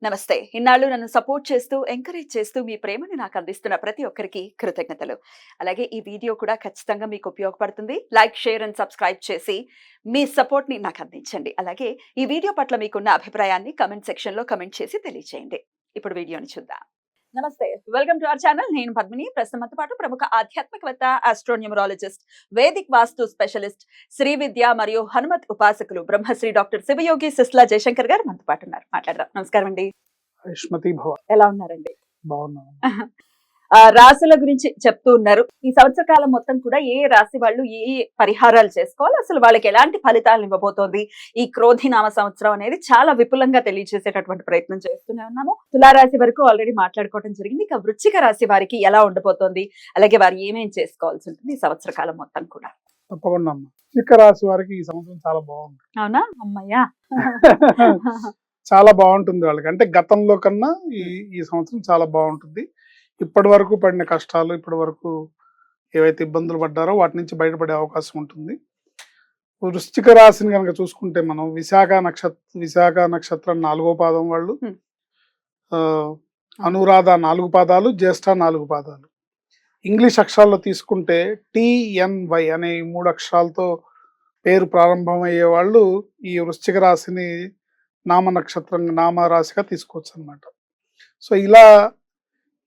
నమస్తే. ఇన్నాళ్ళు నన్ను సపోర్ట్ చేస్తూ, ఎంకరేజ్ చేస్తూ మీ ప్రేమని నాకు అందిస్తున్న ప్రతి ఒక్కరికి కృతజ్ఞతలు. అలాగే ఈ వీడియో కూడా ఖచ్చితంగా మీకు ఉపయోగపడుతుంది. లైక్, షేర్ అండ్ సబ్స్క్రైబ్ చేసి మీ సపోర్ట్‌ని నాకు అందించండి. అలాగే ఈ వీడియో పట్ల మీకున్న అభిప్రాయాన్ని కామెంట్ సెక్షన్‌లో కామెంట్ చేసి తెలియజేయండి. ఇప్పుడు వీడియోని చూద్దాం. నమస్తే. Welcome to our channel. నేను పద్మిని. ప్రస్తుతం మనతో పాటు ప్రముఖ ఆధ్యాత్మికవేత్త, ఆస్ట్రోన్యూమరాలజిస్ట్, వేదిక్ వాస్తు స్పెషలిస్ట్, శ్రీ విద్య మరియు హనుమత్ ఉపాసకులు బ్రహ్మశ్రీ డాక్టర్ శివయోగి సిస్లా జయశంకర్ గారు మనతో పాటు ఉన్నారు. మాట్లాడదాం. నమస్కారం అండి. ఐష్మతి భవ. ఎలా ఉన్నారండి? బాగున్నాను. రాశుల గురించి చెప్తూ ఉన్నారు. ఈ సంవత్సర కాలం మొత్తం కూడా ఏ రాశి వాళ్ళు ఏ పరిహారాలు చేసుకోవాలి, అసలు వాళ్ళకి ఎలాంటి ఫలితాలు ఇవ్వబోతోంది, ఈ క్రోధినామ సంవత్సరం అనేది చాలా విపులంగా తెలియజేసేటటువంటి ప్రయత్నం చేస్తూనే ఉన్నాము. తులారాశి వరకు ఆల్రెడీ మాట్లాడుకోవడం జరిగింది. ఇక వృశ్చిక రాశి వారికి ఎలా ఉండబోతోంది, అలాగే వారు ఏమేం చేసుకోవాల్సి ఉంటుంది ఈ సంవత్సర కాలం మొత్తం కూడా? తప్పకుండా అమ్మా. వృశ్చిక రాశి వారికి ఈ సంవత్సరం చాలా బాగుంది. అవునా? అమ్మయ్యా. చాలా బాగుంటుంది వాళ్ళకి. అంటే గతంలో కన్నా ఈ సంవత్సరం చాలా బాగుంటుంది. ఇప్పటి వరకు పడిన కష్టాలు, ఇప్పటి వరకు ఏవైతే ఇబ్బందులు పడ్డారో వాటి నుంచి బయటపడే అవకాశం ఉంటుంది. వృశ్చిక రాశిని కనుక చూసుకుంటే మనం విశాఖ నక్షత్రం 4వ పాదం వాళ్ళు, అనురాధ 4 పాదాలు, జ్యేష్ఠ 4 పాదాలు. ఇంగ్లీష్ అక్షరాల్లో తీసుకుంటే TNY అనే 3 అక్షరాలతో పేరు ప్రారంభమయ్యే వాళ్ళు ఈ వృశ్చిక రాశిని నామ రాశిగా తీసుకోవచ్చు అనమాట. సో ఇలా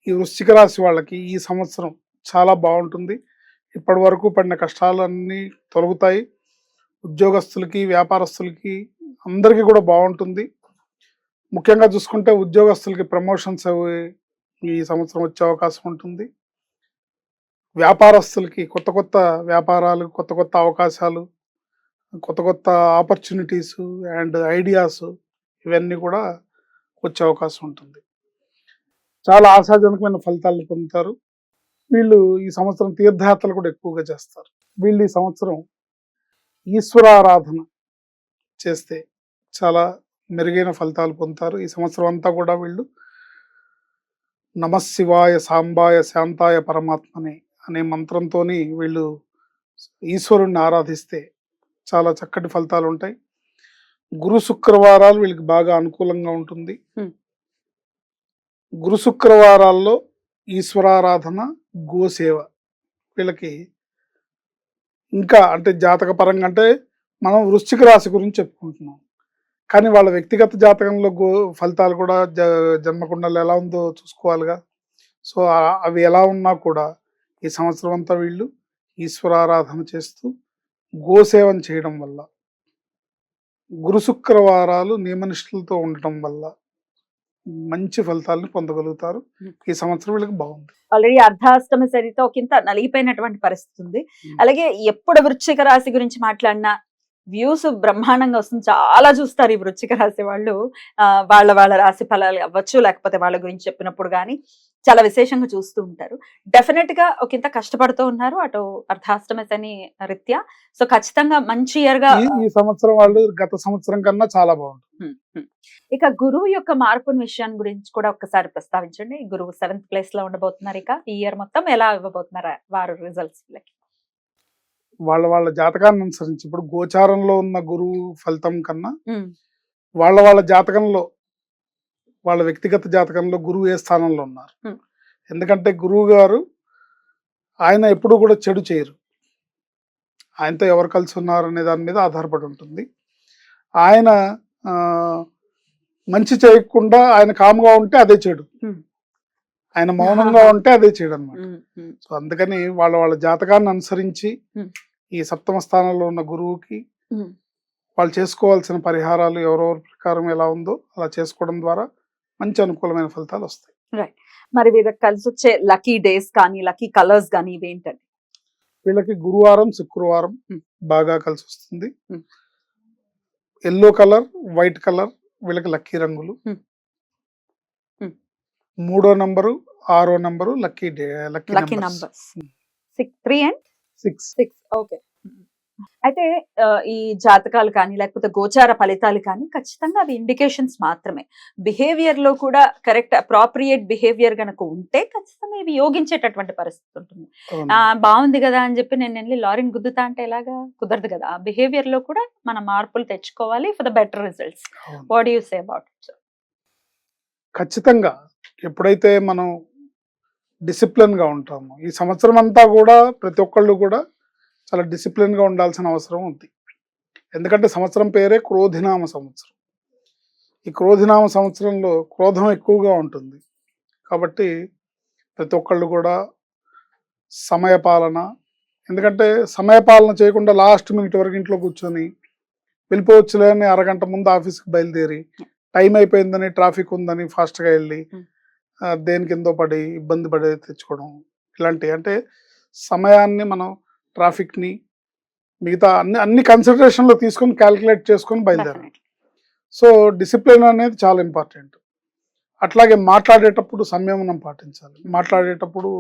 ఈ వృశ్చిక రాశి వాళ్ళకి ఈ సంవత్సరం చాలా బాగుంటుంది. ఇప్పటి వరకు పడిన కష్టాలన్నీ తొలగుతాయి. ఉద్యోగస్తులకి, వ్యాపారస్తులకి అందరికీ కూడా బాగుంటుంది. ముఖ్యంగా చూసుకుంటే ఉద్యోగస్తులకి ప్రమోషన్స్ ఈ సంవత్సరం వచ్చే అవకాశం ఉంటుంది. వ్యాపారస్తులకి కొత్త కొత్త వ్యాపారాలు, కొత్త కొత్త అవకాశాలు, కొత్త కొత్త ఆపర్చునిటీస్ అండ్ ఐడియాస్ ఇవన్నీ కూడా వచ్చే అవకాశం ఉంటుంది. చాలా ఆశాజనకమైన ఫలితాలను పొందుతారు. వీళ్ళు ఈ సంవత్సరం తీర్థయాత్రలు కూడా ఎక్కువగా చేస్తారు. వీళ్ళు ఈ సంవత్సరం ఈశ్వరారాధన చేస్తే చాలా మెరుగైన ఫలితాలు పొందుతారు. ఈ సంవత్సరం అంతా కూడా వీళ్ళు నమశివాయ సాంబాయ శాంతాయ పరమాత్మనే అనే మంత్రంతో వీళ్ళు ఈశ్వరుణ్ణి ఆరాధిస్తే చాలా చక్కటి ఫలితాలు ఉంటాయి. గురు శుక్రవారాలు వీళ్ళకి బాగా అనుకూలంగా ఉంటుంది. గురు శుక్రవారాల్లో ఈశ్వరారాధన, గోసేవ వీళ్ళకి ఇంకా అంటే జాతక పరంగా అంటే మనం వృశ్చిక రాశి గురించి చెప్పుకుంటున్నాం, కానీ వాళ్ళ వ్యక్తిగత జాతకంలో ఫలితాలు కూడా జన్మకుండలు ఎలా ఉందో చూసుకోవాలిగా. సో అవి ఎలా ఉన్నా కూడా ఈ సంవత్సరం అంతా వీళ్ళు ఈశ్వరారాధన చేస్తూ గోసేవం చేయడం వల్ల, గురు శుక్రవారాలు నియమనిష్టలతో ఉండటం వల్ల మంచి ఫలితాలను పొందగలుగుతారు. ఈ సంవత్సరం వీళ్ళకి బాగుంది. ఆల్రెడీ అర్ధాష్టమ శనితో కింద నలిగిపోయినటువంటి పరిస్థితి ఉంది. అలాగే ఎప్పుడు వృశ్చిక రాశి గురించి మాట్లాడినా వ్యూస్ బ్రహ్మాండంగా వస్తుంది. చాలా చూస్తారు ఈ వృశ్చిక రాశి వాళ్ళు. వాళ్ళ రాశి ఫలాలు అవ్వచ్చు, లేకపోతే వాళ్ళ గురించి చెప్పినప్పుడు కానీ చాలా విశేషంగా చూస్తూ ఉంటారు. డెఫినెట్ గా ఒకంత కష్టపడుతూ ఉన్నారు అటు అర్ధాష్టమ శని రీత్యా. సో ఖచ్చితంగా మంచి ఇయర్ గా ఈ సంవత్సరం వాళ్ళు గత సంవత్సరం కన్నా చాలా బాగుంటుంది. ఇక గురువు యొక్క మార్పు విషయాన్ని గురించి కూడా ఒక్కసారి ప్రస్తావించండి. గురువు 7th ప్లేస్ లో ఉండబోతున్నారు. ఇక ఈ ఇయర్ మొత్తం ఎలా ఇవ్వబోతున్నారు వారు రిజల్ట్స్? వాళ్ళ జాతకాన్ని అనుసరించి ఇప్పుడు గోచారంలో ఉన్న గురువు ఫలితం కన్నా వాళ్ళ జాతకంలో, వాళ్ళ వ్యక్తిగత జాతకంలో గురువు ఏ స్థానంలో ఉన్నారు. ఎందుకంటే గురువు గారు ఆయన ఎప్పుడు కూడా చెడు చేయరు. ఆయనతో ఎవరు కలిసి ఉన్నారు అనే దాని మీద ఆధారపడి ఉంటుంది. ఆయన మంచి చేయకుండా ఆయన కామ్గా ఉంటే అదే చెడు, ఆయన మౌనంగా ఉంటే అదే చెడు అనమాట. సో అందుకని వాళ్ళ జాతకాన్ని అనుసరించి ఈ 7వ స్థానంలో ఉన్న గురువుకి వాళ్ళు చేసుకోవాల్సిన పరిహారాలు ఎవరెవరి ప్రకారం ఎలా ఉందో అలా చేసుకోవడం ద్వారా మంచి అనుకూలమైన ఫలితాలు వస్తాయి. రైట్. మరి వీళ్ళకి కలిసి వచ్చే లక్కీ డేస్ కానీ, లక్కీ కలర్స్ కానీ ఇవేంటండి? వీళ్ళకి గురువారం, శుక్రవారం బాగా కలిసి వస్తుంది. ఎల్లో కలర్, వైట్ కలర్ వీళ్ళకి లక్కీ రంగులు. 3వ నంబరు, 6వ number lucky numbers. 3 and 6. Okay. అయితే ఈ జాతకాలు కానీ లేకపోతే గోచార ఫలితాలు కానీ ఖచ్చితంగా అవి ఇండికేషన్స్ మాత్రమే. బిహేవియర్ లో కూడా కరెక్ట్ అప్రాప్రియేట్ బిహేవియర్ కనుక ఉంటే ఖచ్చితంగా ఇవి యోగించేటటువంటి పరిస్థితి ఉంటుంది. బాగుంది కదా అని చెప్పి నేను వెళ్ళి లారీని గుద్దుతా అంటే ఎలాగా కుదరదు కదా. ఆ బిహేవియర్ లో కూడా మనం మార్పులు తెచ్చుకోవాలి for the better results. What do you say about it? ఖచ్చితంగా ఎప్పుడైతే మనం డిసిప్లిన్గా ఉంటామో, ఈ సంవత్సరం అంతా కూడా ప్రతి ఒక్కళ్ళు కూడా చాలా డిసిప్లిన్గా ఉండాల్సిన అవసరం ఉంది. ఎందుకంటే సంవత్సరం పేరే క్రోధినామ సంవత్సరం. ఈ క్రోధినామ సంవత్సరంలో క్రోధం ఎక్కువగా ఉంటుంది. కాబట్టి ప్రతి ఒక్కళ్ళు కూడా సమయపాలన, ఎందుకంటే సమయపాలన చేయకుండా లాస్ట్ మినిట్ వరకు ఇంట్లో కూర్చొని వెళ్ళిపోవచ్చులే అని అరగంట ముందు ఆఫీస్కి బయలుదేరి టైం అయిపోయిందని ట్రాఫిక్ ఉందని ఫాస్ట్గా వెళ్ళి దేని కిందో పడి ఇబ్బంది పడి తెచ్చుకోవడం, ఇలాంటివి అంటే సమయాన్ని మనం ట్రాఫిక్ని మిగతా అన్ని కన్సిడరేషన్లో తీసుకొని క్యాలిక్యులేట్ చేసుకొని బయలుదేరాలి. సో డిసిప్లిన్ అనేది చాలా ఇంపార్టెంట్. అట్లాగే మాట్లాడేటప్పుడు సంయమనం పాటించాలి. మాట్లాడేటప్పుడు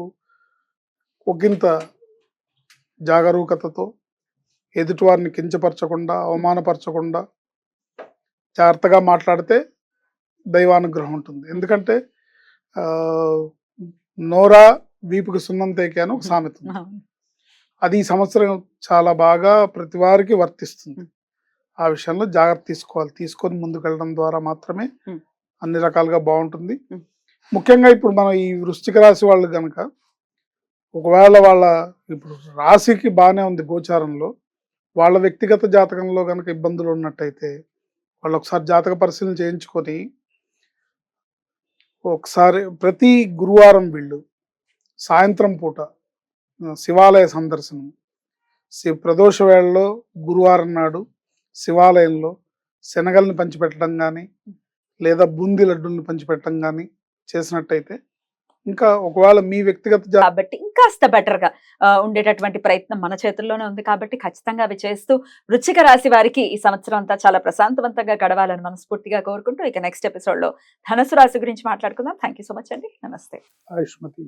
ఒకంత జాగరూకతతో ఎదుటివారిని కించపరచకుండా, అవమానపరచకుండా జాగ్రత్తగా మాట్లాడితే దైవానుగ్రహం ఉంటుంది. ఎందుకంటే నోరా వీపుకి సున్నం తేకే అని ఒక సామెత ఉంది. అది ఈ సంవత్సరం చాలా బాగా ప్రతి వారికి వర్తిస్తుంది. ఆ విషయంలో జాగ్రత్త తీసుకోవాలి. తీసుకొని ముందుకు వెళ్ళడం ద్వారా మాత్రమే అన్ని రకాలుగా బాగుంటుంది. ముఖ్యంగా ఇప్పుడు మనం ఈ వృశ్చిక రాశి వాళ్ళు కనుక ఒకవేళ వాళ్ళ ఇప్పుడు రాశికి బాగానే ఉంది గోచారంలో, వాళ్ళ వ్యక్తిగత జాతకంలో కనుక ఇబ్బందులు ఉన్నట్టయితే వాళ్ళు ఒకసారి జాతక పరిశీలన చేయించుకొని ఒకసారి ప్రతి గురువారం వీళ్ళు సాయంత్రం పూట శివాలయ సందర్శనం, ప్రదోష వేళలో గురువారం నాడు శివాలయంలో శనగల్ని పంచిపెట్టడం కానీ లేదా బూందీ లడ్డూల్ని పంచిపెట్టడం కానీ చేసినట్టయితే, ఇంకా ఒకవేళ మీ వ్యక్తిగత కాబట్టి ఇంకాస్త బెటర్ గా ఉండేటటువంటి ప్రయత్నం మన చేతుల్లోనే ఉంది. కాబట్టి ఖచ్చితంగా అవి చేస్తూ వృశ్చిక రాశి వారికి ఈ సంవత్సరం అంతా చాలా ప్రశాంతవంతంగా గడవాలని మనస్ఫూర్తిగా కోరుకుంటూ ఇక నెక్స్ట్ ఎపిసోడ్ లో ధనుసు రాశి గురించి మాట్లాడుకుందాం. థ్యాంక్ యూ సో మచ్ అండి. నమస్తే. ఆయుష్మతి.